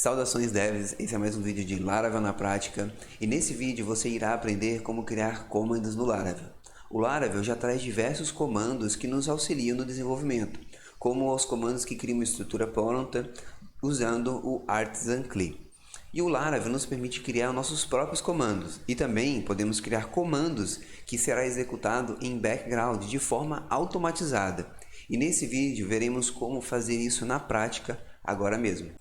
Saudações devs, esse é mais um vídeo de Laravel na prática e nesse vídeo você irá aprender como criar comandos no Laravel. O Laravel já traz diversos comandos que nos auxiliam no desenvolvimento, como os comandos que criam uma estrutura pronta usando o Artisan CLI. E o Laravel nos permite criar nossos próprios comandos e também podemos criar comandos que será executado em background de forma automatizada. E nesse vídeo veremos como fazer isso na prática agora mesmo.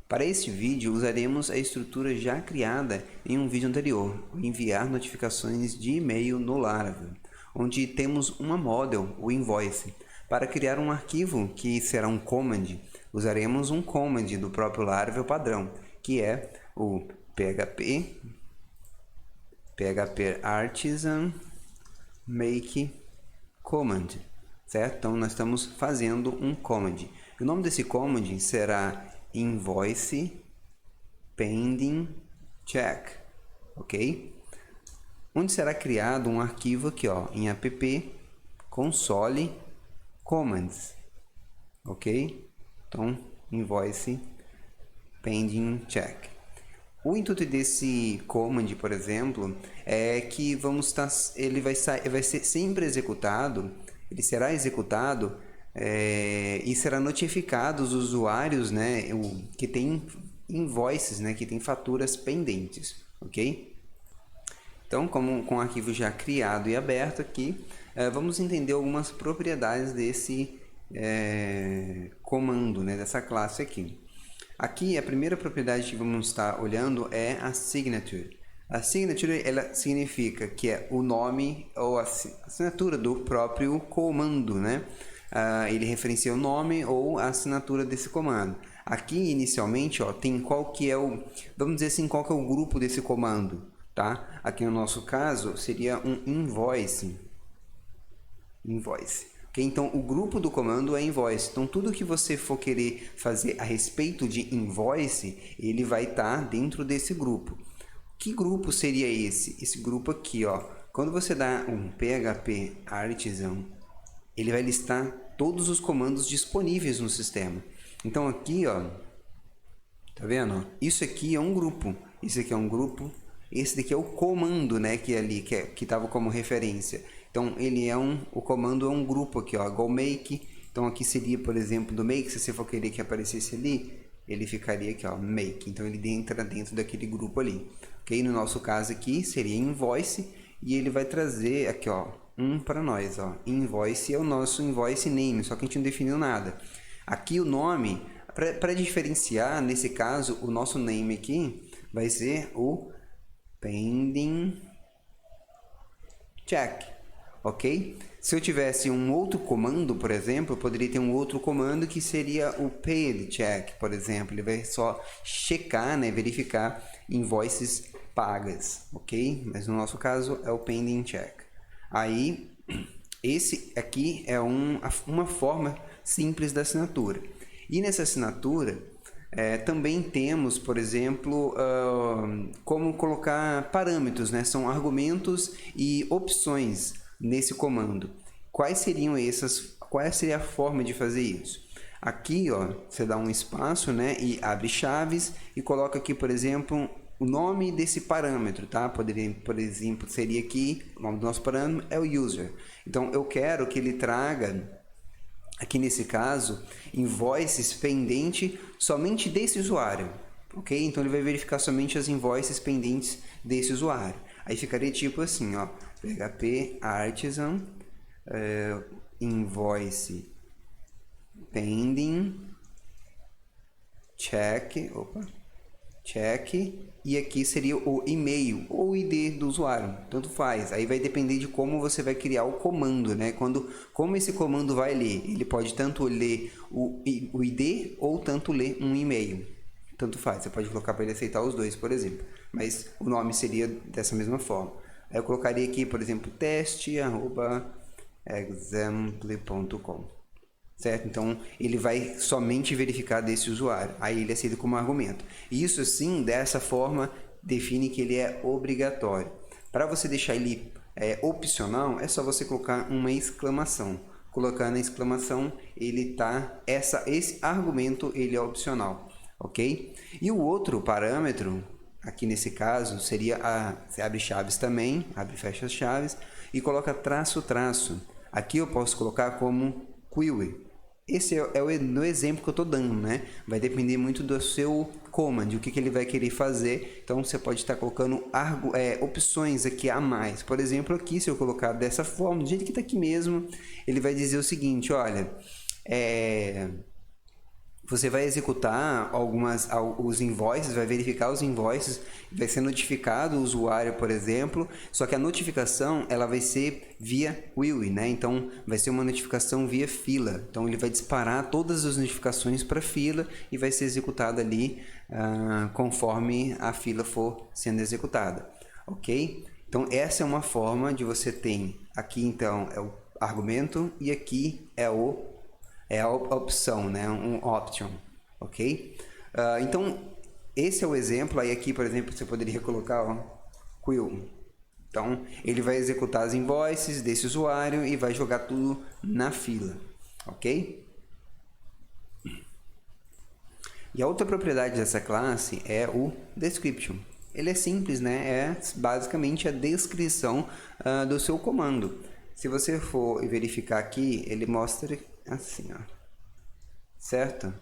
Para este vídeo usaremos a estrutura já criada em um vídeo anterior, o enviar notificações de e-mail no Laravel, onde temos uma model, o invoice. Para criar um arquivo que será um command, usaremos um command do próprio Laravel padrão, que é o php artisan make command, certo? Então nós estamos fazendo um command. O nome desse command será invoice pending check, ok? Onde será criado um arquivo aqui, ó, em app console commands, ok? Então, invoice pending check. O intuito desse command, por exemplo, é que ele vai ser sempre executado, ele será executado e será notificado os usuários, né, que tem invoices, né, que tem faturas pendentes, ok? Então, com o arquivo já criado e aberto aqui, vamos entender algumas propriedades desse comando, né, dessa classe aqui. Aqui, a primeira propriedade que vamos estar olhando é a signature. A signature, ela significa que é o nome ou a assinatura do próprio comando, né? Ele referencia o nome ou a assinatura desse comando. Aqui, inicialmente, ó, tem qual que é o, vamos dizer assim, qual que é o grupo desse comando, tá? Aqui no nosso caso, seria um invoice. Okay? Então, o grupo do comando é invoice. Então, tudo que você for querer fazer a respeito de invoice, ele vai estar dentro desse grupo. Que grupo seria esse? Esse grupo aqui, ó. Quando você dá um php artisan, ele vai listar todos os comandos disponíveis no sistema. Então aqui, ó, tá vendo? Isso aqui é um grupo. Isso aqui é um grupo. Esse daqui é o comando, né, que estava como referência. Então ele é o comando é um grupo aqui, ó, go make. Então aqui seria, por exemplo, do make, se você for querer que aparecesse ali, ele ficaria aqui, ó, make. Então ele entra dentro daquele grupo ali. OK? No nosso caso aqui seria invoice e ele vai trazer aqui, ó, para nós, ó. Invoice é o nosso invoice name, só que a gente não definiu nada. Aqui o nome, para diferenciar, nesse caso, o nosso name aqui vai ser o pending check, ok? Se eu tivesse um outro comando, por exemplo, eu poderia ter um outro comando que seria o paid check, por exemplo. Ele vai só checar, né, verificar invoices pagas, ok? Mas no nosso caso é o pending check. Aí, esse aqui é uma forma simples da assinatura. E nessa assinatura, também temos, por exemplo, como colocar parâmetros, né? São argumentos e opções nesse comando. Quais seriam essas? Qual seria a forma de fazer isso? Aqui, ó, você dá um espaço, né? E abre chaves e coloca aqui, por exemplo, o nome desse parâmetro, tá? Poderia, por exemplo, seria aqui, o nome do nosso parâmetro é o user. Então, eu quero que ele traga, aqui nesse caso, invoices pendente somente desse usuário, ok? Então, ele vai verificar somente as invoices pendentes desse usuário. Aí ficaria tipo assim, ó, php artisan invoice pending check, e aqui seria o e-mail ou o ID do usuário, tanto faz. Aí vai depender de como você vai criar o comando, né? Como esse comando vai ler, ele pode tanto ler o ID ou tanto ler um e-mail, tanto faz. Você pode colocar para ele aceitar os dois, por exemplo, mas o nome seria dessa mesma forma. Aí eu colocaria aqui, por exemplo, teste@example.com. Certo? Então, ele vai somente verificar desse usuário. Aí ele aceita como argumento. Isso, assim, dessa forma, define que ele é obrigatório. Para você deixar ele opcional, é só você colocar uma exclamação. Colocando a exclamação, esse argumento ele é opcional. ok? E o outro parâmetro, aqui nesse caso, seria você abre chaves também, abre e fecha chaves, e coloca traço, traço. Aqui eu posso colocar como query. Esse é no exemplo que eu estou dando, né? Vai depender muito do seu command, o que ele vai querer fazer. Então, você pode estar colocando opções aqui a mais. Por exemplo, aqui, se eu colocar dessa forma, do jeito que está aqui mesmo, ele vai dizer o seguinte, olha, você vai executar os invoices, vai verificar os invoices, vai ser notificado o usuário, por exemplo, só que a notificação ela vai ser via query, né? Então, vai ser uma notificação via fila. Então, ele vai disparar todas as notificações para a fila e vai ser executada ali conforme a fila for sendo executada, ok? Então, essa é uma forma de você ter, aqui então é o argumento e aqui é a opção, né? Um option, ok? Então, esse é o exemplo. Aí aqui, por exemplo, você poderia colocar queue. Então, ele vai executar as invoices desse usuário e vai jogar tudo na fila, ok? E a outra propriedade dessa classe é o description. Ele é simples, né? É basicamente a descrição do seu comando. Se você for verificar aqui, ele mostra assim, ó, certo?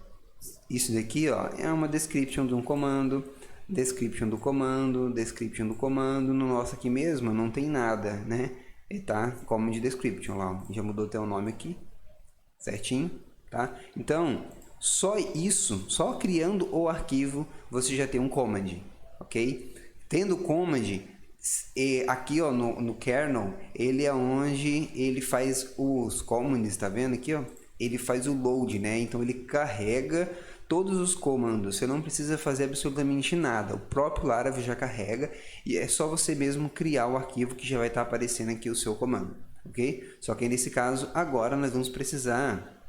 Isso daqui, ó, é uma description de um comando, description do comando, description do comando. No nosso aqui mesmo não tem nada, né? Ele tá como de description lá, ó. Já mudou até o nome aqui, certinho, tá? Então, só isso, só criando o arquivo, você já tem um command, ok? Tendo command, aqui ó, no kernel, ele é onde ele faz os commands, tá vendo aqui, ó? Ele faz o load, né? Então ele carrega todos os comandos. Você não precisa fazer absolutamente nada. O próprio Laravel já carrega e é só você mesmo criar o arquivo que já vai estar aparecendo aqui o seu comando, ok? Só que nesse caso, agora nós vamos precisar...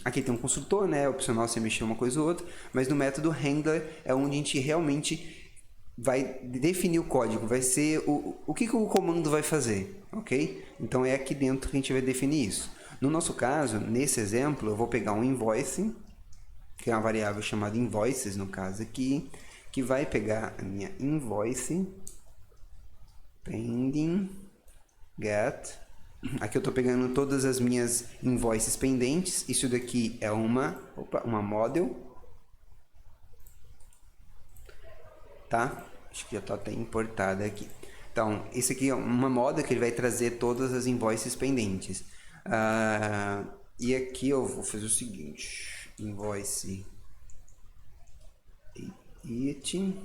Aqui tem um construtor, né? É opcional você mexer uma coisa ou outra, mas no método handler é onde a gente realmente vai definir o código, vai ser o que o comando vai fazer, ok? Então é aqui dentro que a gente vai definir isso. No nosso caso, nesse exemplo, eu vou pegar um invoice, que é uma variável chamada invoices, no caso aqui, que vai pegar a minha invoice, pending, get. Aqui eu estou pegando todas as minhas invoices pendentes. Isso daqui é uma model. Tá? Acho que já está até importada aqui. Então, esse aqui é uma model que ele vai trazer todas as invoices pendentes. E aqui eu vou fazer o seguinte, invoice it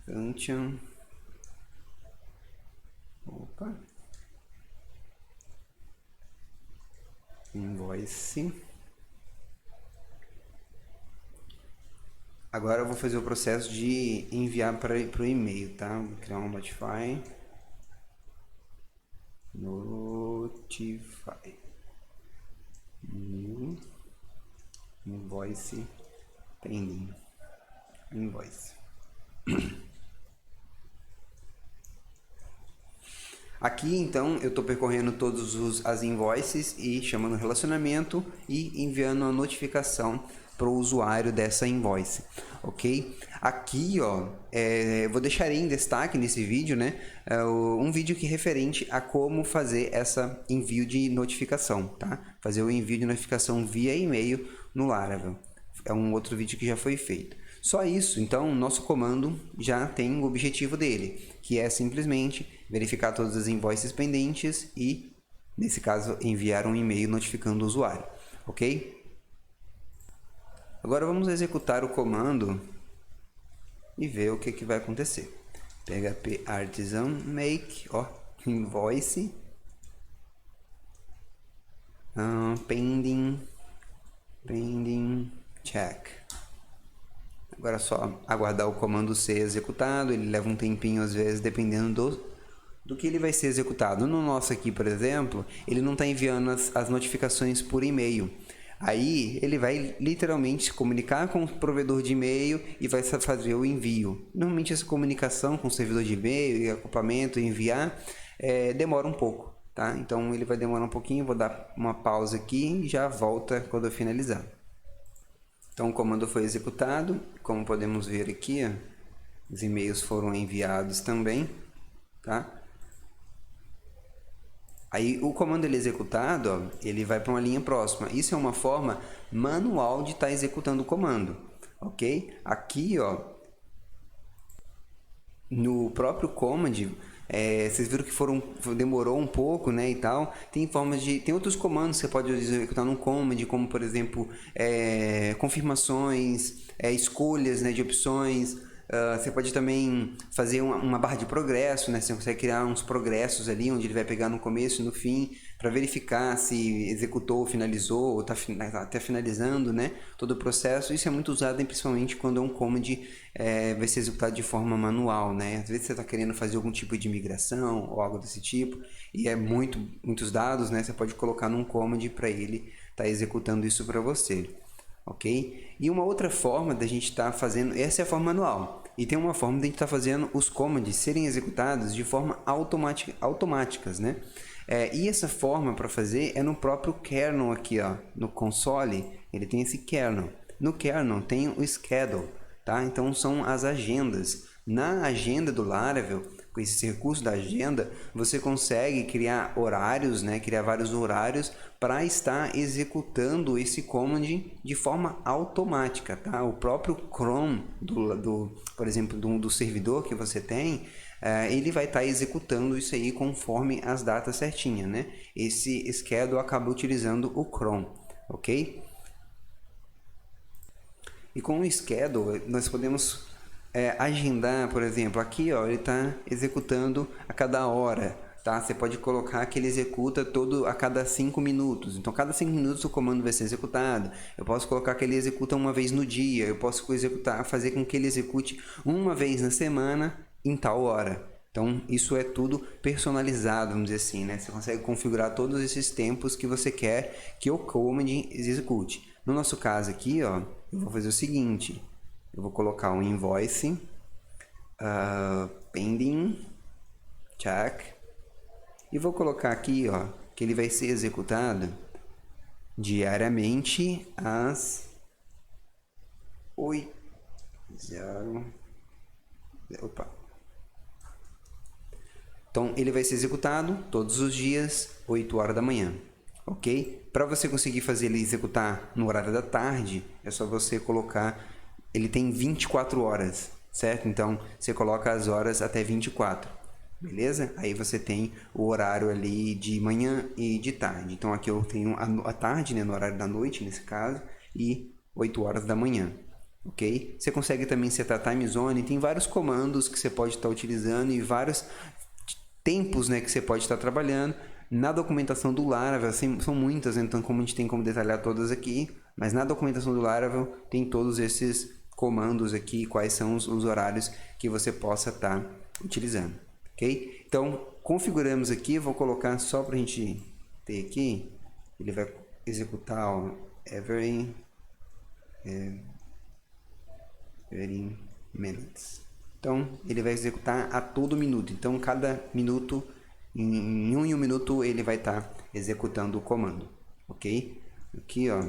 function, invoice. Agora eu vou fazer o processo de enviar para o e-mail, tá? Vou criar um notify new invoice pending invoice. Aqui então eu estou percorrendo todas as invoices e chamando relacionamento e enviando a notificação para o usuário dessa invoice, ok? Aqui, ó, vou deixar em destaque nesse vídeo, né, um vídeo que é referente a como fazer essa envio de notificação, tá? Fazer o envio de notificação via e-mail no Laravel. É um outro vídeo que já foi feito. Só isso, então, o nosso comando já tem o objetivo dele, que é simplesmente verificar todas as invoices pendentes e, nesse caso, enviar um e-mail notificando o usuário, ok? Agora vamos executar o comando e ver o que vai acontecer. PHP artisan make, ó, invoice pending check. Agora é só aguardar o comando ser executado. Ele leva um tempinho às vezes, dependendo do que ele vai ser executado. No nosso aqui, por exemplo, ele não está enviando as notificações por e-mail. Aí ele vai literalmente se comunicar com o provedor de e-mail e vai fazer o envio. Normalmente essa comunicação com o servidor de e-mail e acoplamento, enviar, demora um pouco, tá? Então ele vai demorar um pouquinho, vou dar uma pausa aqui e já volta quando eu finalizar. Então o comando foi executado, como podemos ver aqui, ó, os e-mails foram enviados também, tá? Aí o comando ele executado, ó, ele vai para uma linha próxima. Isso é uma forma manual de estar executando o comando, ok? Aqui, ó, no próprio command, vocês viram que demorou um pouco, né, e tal. Tem outros comandos que você pode executar no command, como por exemplo confirmações, escolhas, né, de opções. Você pode também fazer uma barra de progresso, né? Você consegue criar uns progressos ali, onde ele vai pegar no começo e no fim, para verificar se executou, finalizou, ou está até finalizando, né? Todo o processo. Isso é muito usado principalmente quando é um command vai ser executado de forma manual, né? Às vezes você está querendo fazer algum tipo de migração ou algo desse tipo, e muitos dados, né? Você pode colocar num command para ele estar executando isso para você. Ok? E uma outra forma da gente estar fazendo, essa é a forma manual, e tem uma forma de a gente estar fazendo os commands serem executados de forma automáticas, né? E essa forma para fazer é no próprio kernel aqui, ó, no console, ele tem esse kernel. No kernel tem o schedule, tá? Então são as agendas. Na agenda do Laravel, com esse recurso da agenda, você consegue criar horários, né? Criar vários horários para estar executando esse command de forma automática, tá? O próprio cron por exemplo, do servidor que você tem, ele vai estar executando isso aí conforme as datas certinhas, né? Esse schedule acaba utilizando o cron, ok? E com o schedule nós podemos agendar, por exemplo, aqui ó, ele está executando a cada hora, tá? Você pode colocar que ele executa a cada 5 minutos. Então, cada 5 minutos o comando vai ser executado. Eu posso colocar que ele executa uma vez no dia. Eu posso fazer com que ele execute uma vez na semana em tal hora. Então, isso é tudo personalizado, vamos dizer assim, né? Você consegue configurar todos esses tempos que você quer que o command execute. No nosso caso aqui, ó, eu vou fazer o seguinte. Eu vou colocar um invoice pending check e vou colocar aqui, ó, que ele vai ser executado diariamente às 8. Opa. Então ele vai ser executado todos os dias 8 horas da manhã, ok? Para você conseguir fazer ele executar no horário da tarde, é só você colocar, ele tem 24 horas, certo? Então você coloca as horas até 24, beleza? Aí você tem o horário ali de manhã e de tarde. Então aqui eu tenho a tarde, né, no horário da noite nesse caso, e 8 horas da manhã, ok? Você consegue também setar time zone, tem vários comandos que você pode estar utilizando e vários tempos, né, que você pode estar trabalhando. Na documentação do Laravel, são muitas, então como a gente tem como detalhar todas aqui, mas na documentação do Laravel tem todos esses comandos aqui, quais são os horários que você possa estar utilizando, ok? Então, configuramos aqui, vou colocar só para a gente ter aqui, ele vai executar ó, every minutes. Então, ele vai executar a todo minuto. Então, cada minuto, em um minuto, ele vai estar executando o comando, ok? Aqui, ó,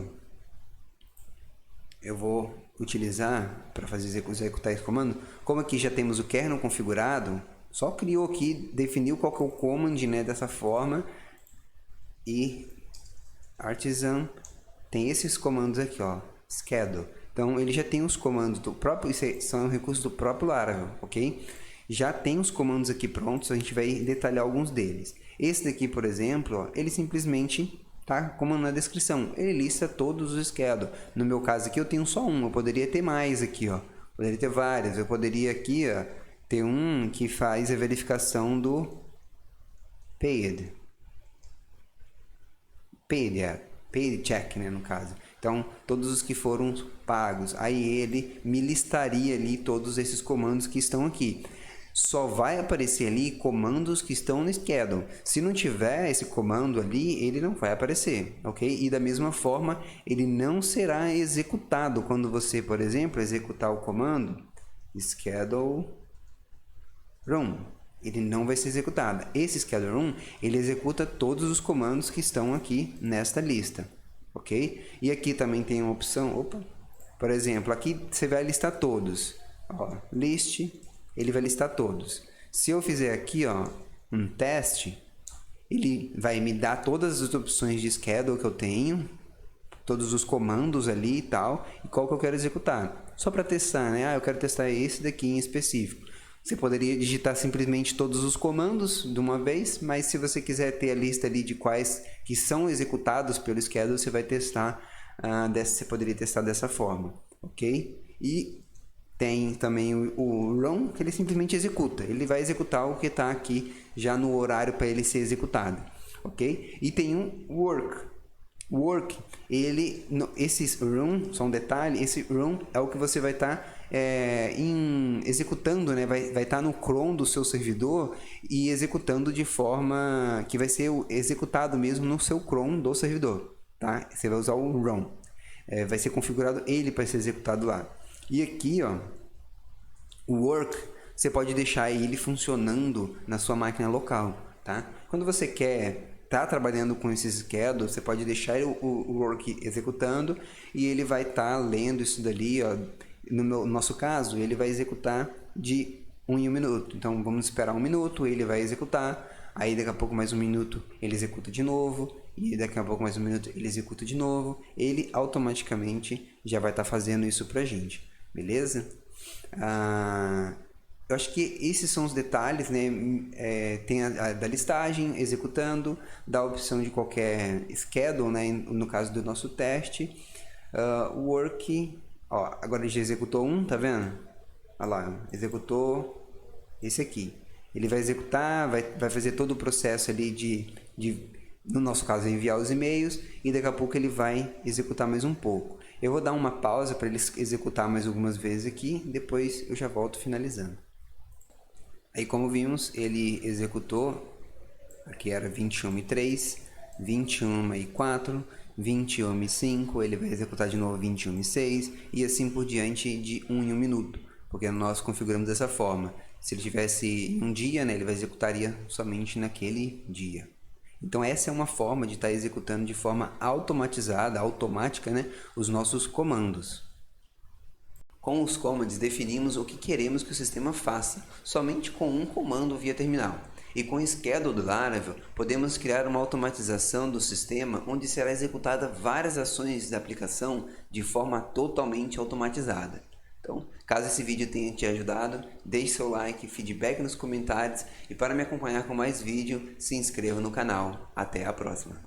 eu vou utilizar para fazer executar esse comando. Como aqui já temos o kernel configurado, só criou aqui, definiu qual que é o command, né, dessa forma. E artisan tem esses comandos aqui, ó, schedule. Então, ele já tem os comandos do próprio, isso são recursos do próprio Laravel, ok? Já tem os comandos aqui prontos, a gente vai detalhar alguns deles. Esse daqui, por exemplo, ó, ele simplesmente tá como na descrição, ele lista todos os schedule. No meu caso aqui eu tenho só um, eu poderia ter mais aqui, ó. Poderia ter vários, eu poderia aqui, ó, ter um que faz a verificação do paid check, né, no caso. Então, todos os que foram pagos, aí ele me listaria ali todos esses comandos que estão aqui. Só vai aparecer ali comandos que estão no schedule. Se não tiver esse comando ali, ele não vai aparecer, ok? E da mesma forma, ele não será executado quando você, por exemplo, executar o comando schedule run. Ele não vai ser executado. Esse schedule run, ele executa todos os comandos que estão aqui nesta lista, ok? E aqui também tem uma opção, Por exemplo, aqui você vai listar todos. Ó, list, ele vai listar todos. Se eu fizer aqui, ó, um teste, ele vai me dar todas as opções de schedule que eu tenho, todos os comandos ali e tal, e qual que eu quero executar. Só para testar, né? Ah, eu quero testar esse daqui em específico. Você poderia digitar simplesmente todos os comandos de uma vez, mas se você quiser ter a lista ali de quais que são executados pelo schedule, você vai testar, você poderia testar dessa forma, ok? E tem também o run, que ele simplesmente executa. Ele vai executar o que está aqui já no horário para ele ser executado, ok? E tem um work. Esses run, só um detalhe, esse run é o que você vai estar executando, né? Vai estar no cron do seu servidor e executando de forma que vai ser executado mesmo no seu cron do servidor, tá? Você vai usar o run. Vai ser configurado ele para ser executado lá. E aqui, ó, o work, você pode deixar ele funcionando na sua máquina local, tá? Quando você quer trabalhando com esses schedules, você pode deixar o work executando e ele vai estar lendo isso dali, ó. No nosso caso, ele vai executar de 1 em 1 minuto. Então, vamos esperar 1 minuto, ele vai executar. Aí, daqui a pouco, mais 1 minuto, ele executa de novo. E daqui a pouco, mais 1 minuto, ele executa de novo. Ele automaticamente já vai estar fazendo isso pra gente. Beleza? Eu acho que esses são os detalhes, né? Tem a da listagem, executando, da opção de qualquer schedule, né? No caso do nosso teste. Work, ó, agora ele já executou um, tá vendo? Olha lá, executou esse aqui. Ele vai executar, vai fazer todo o processo ali no nosso caso, enviar os e-mails, e daqui a pouco ele vai executar mais um pouco. Eu vou dar uma pausa para ele executar mais algumas vezes aqui, depois eu já volto finalizando. Aí, como vimos, ele executou, aqui era 21:03, 21:04, 21:05, ele vai executar de novo 21:06 e assim por diante de 1 em 1 minuto, porque nós configuramos dessa forma. Se ele tivesse um dia, né, ele executaria somente naquele dia. Então essa é uma forma de estar executando de forma automatizada, automática, né, os nossos comandos. Com os commands definimos o que queremos que o sistema faça, somente com um comando via terminal. E com o schedule do Laravel, podemos criar uma automatização do sistema onde será executada várias ações da aplicação de forma totalmente automatizada. Então, caso esse vídeo tenha te ajudado, deixe seu like, feedback nos comentários e para me acompanhar com mais vídeo, se inscreva no canal. Até a próxima!